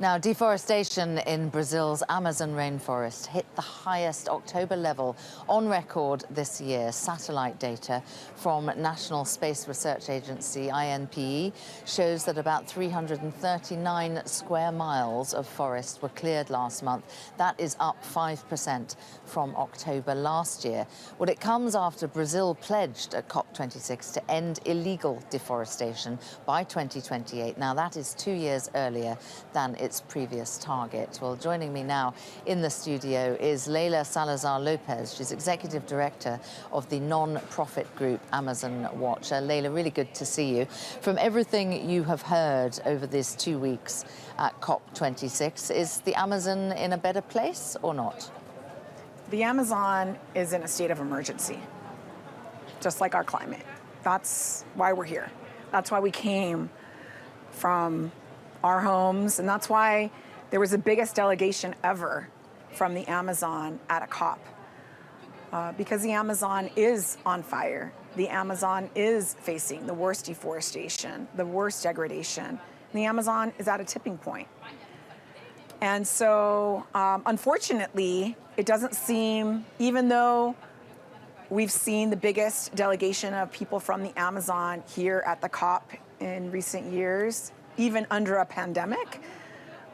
Now, deforestation in Brazil's Amazon rainforest hit the highest October level on record this year. Satellite data from National Space Research Agency, INPE, shows that about 339 square miles of forest were cleared last month. That is up 5% from October last year. Well, it comes after Brazil pledged at COP26 to end illegal deforestation by 2028. Now, that is 2 years earlier than its previous target. Well, joining me now in the studio is Leila Salazar Lopez. She's Executive Director of the non-profit group Amazon Watch. Leila, really good to see you. From everything you have heard over these 2 weeks at COP26, is the Amazon in a better place or not? The Amazon is in a state of emergency, just like our climate. That's why we're here. That's why we came from our homes, and that's why there was the biggest delegation ever from the Amazon at a COP. Because the Amazon is on fire. The Amazon is facing the worst deforestation, the worst degradation. And the Amazon is at a tipping point. And so, unfortunately, it doesn't seem, even though we've seen the biggest delegation of people from the Amazon here at the COP in recent years, even under a pandemic,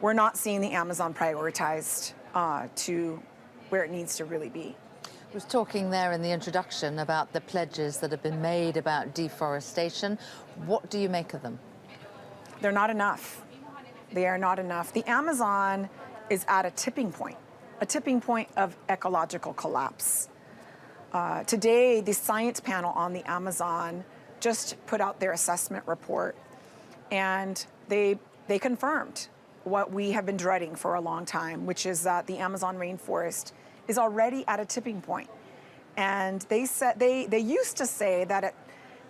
we're not seeing the Amazon prioritized to where it needs to really be. I was talking there in the introduction about the pledges that have been made about deforestation. What do you make of them? They're not enough. They are not enough. The Amazon is at a tipping point of ecological collapse. Today, the science panel on the Amazon just put out their assessment report, and they confirmed what we have been dreading for a long time, which is that the Amazon rainforest is already at a tipping point. And they said they used to say that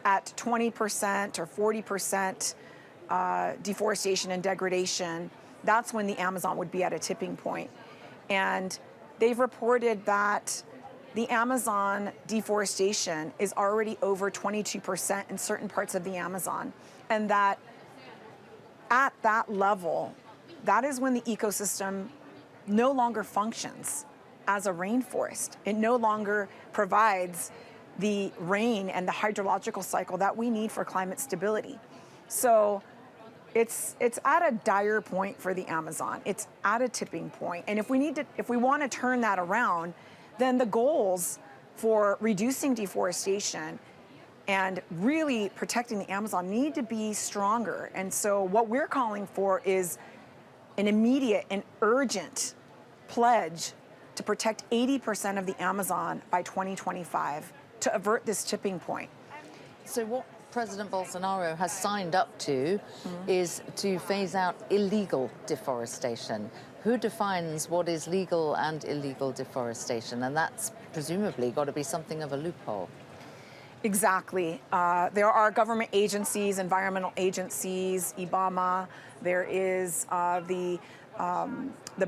at 20% or 40% deforestation and degradation, that's when the Amazon would be at a tipping point. And they've reported that the Amazon deforestation is already over 22% in certain parts of the Amazon, and that at that level, that is when the ecosystem no longer functions as a rainforest. It no longer provides the rain and the hydrological cycle that we need for climate stability. So it's at a dire point for the Amazon. It's at a tipping point. And if we want to turn that around, then the goals for reducing deforestation and really protecting the Amazon need to be stronger. And so what we're calling for is an immediate and urgent pledge to protect 80% of the Amazon by 2025 to avert this tipping point. So what President Bolsonaro has signed up to is to phase out illegal deforestation. Who defines what is legal and illegal deforestation? And that's presumably got to be something of a loophole. Exactly. There are government agencies, environmental agencies, IBAMA. There is the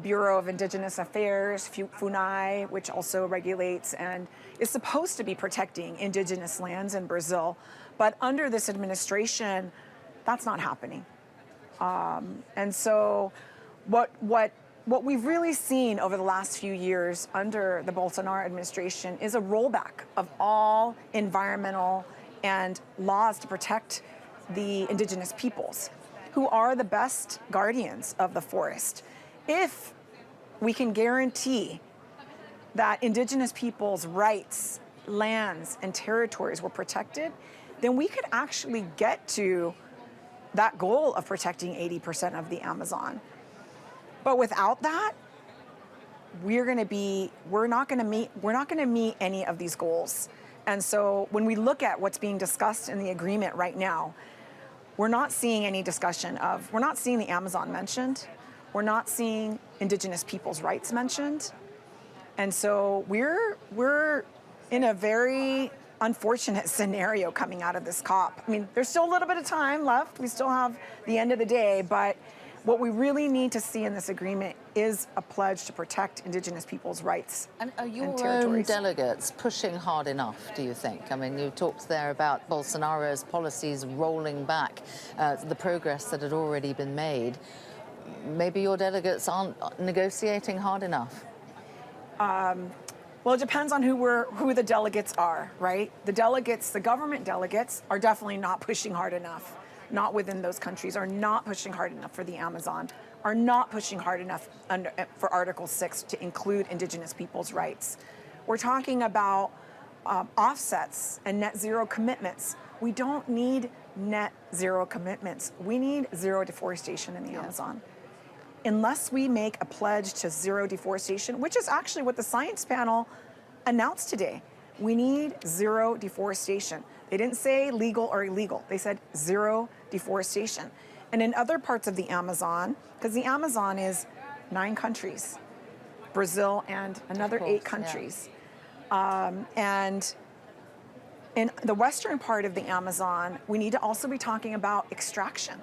Bureau of Indigenous Affairs, FUNAI, which also regulates and is supposed to be protecting indigenous lands in Brazil. But under this administration, that's not happening. And so what we've really seen over the last few years under the Bolsonaro administration is a rollback of all environmental and laws to protect the indigenous peoples, who are the best guardians of the forest. If we can guarantee that indigenous peoples' rights, lands, and territories were protected, then we could actually get to that goal of protecting 80% of the Amazon. But without that, we're not going to meet any of these goals. And so when we look at what's being discussed in the agreement right now, we're not seeing any discussion of, we're not seeing the Amazon mentioned. We're not seeing indigenous people's rights mentioned. And so we're in a very unfortunate scenario coming out of this COP. I mean, there's still a little bit of time left. We still have the end of the day, but what we really need to see in this agreement is a pledge to protect indigenous people's rights and territories. And are your own delegates pushing hard enough, do you think? I mean, you talked there about Bolsonaro's policies rolling back the progress that had already been made. maybe your delegates aren't negotiating hard enough? Well, it depends on who the delegates are, right? The government delegates are definitely not pushing hard enough. Not within those countries, are not pushing hard enough for the Amazon, are not pushing hard enough for Article 6 to include Indigenous peoples' rights. We're talking about offsets and net zero commitments. We don't need net zero commitments. We need zero deforestation in the Amazon. Unless we make a pledge to zero deforestation, which is actually what the science panel announced today. We need zero deforestation. They didn't say legal or illegal. They said zero deforestation. And in other parts of the Amazon, because the Amazon is 9 countries, Brazil and another 8 countries. And in the western part of the Amazon, we need to also be talking about extraction.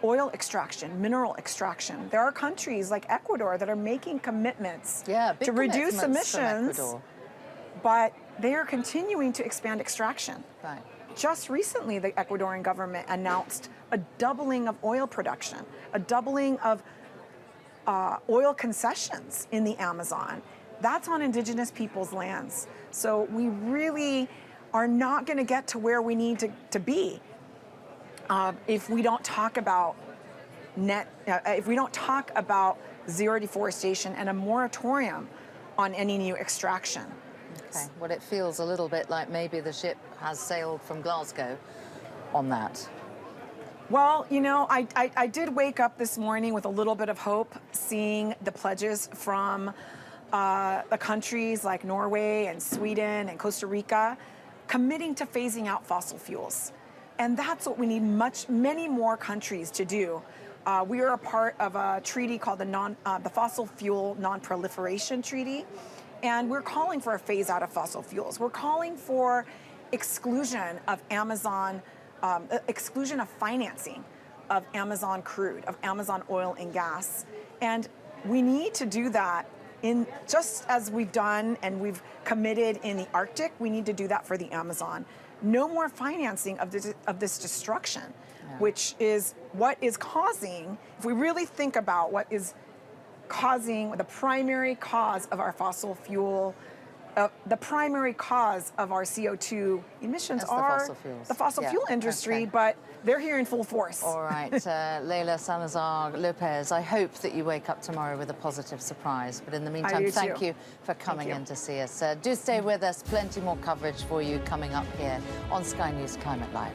Oil extraction, mineral extraction. There are countries like Ecuador that are making commitments big to reduce commitments from emissions, Ecuador. but they are continuing to expand extraction. Right. Just recently, the Ecuadorian government announced a doubling of oil production, a doubling of oil concessions in the Amazon. That's on Indigenous people's lands. So we really are not going to get to where we need to be if we don't talk about if we don't talk about zero deforestation and a moratorium on any new extraction. Okay. Well, it feels a little bit like maybe the ship has sailed from Glasgow on that. Well, you know, I did wake up this morning with a little bit of hope, seeing the pledges from the countries like Norway and Sweden and Costa Rica committing to phasing out fossil fuels. And that's what we need many more countries to do. We are a part of a treaty called the Fossil Fuel Non-Proliferation Treaty, and we're calling for a phase out of fossil fuels. We're calling for exclusion of Amazon, exclusion of financing of Amazon crude, of Amazon oil and gas. And we need to do that just as we've done and we've committed in the Arctic, we need to do that for the Amazon. No more financing of this destruction, which is what is causing, if we really think about what is causing the primary cause of our fossil fuel, the primary cause of our CO2 emissions are the fossil fuel industry, but they're here in full force. All right, Leila Salazar Lopez, I hope that you wake up tomorrow with a positive surprise. But in the meantime, thank you for coming in to see us. Do stay with us. Plenty more coverage for you coming up here on Sky News Climate Live.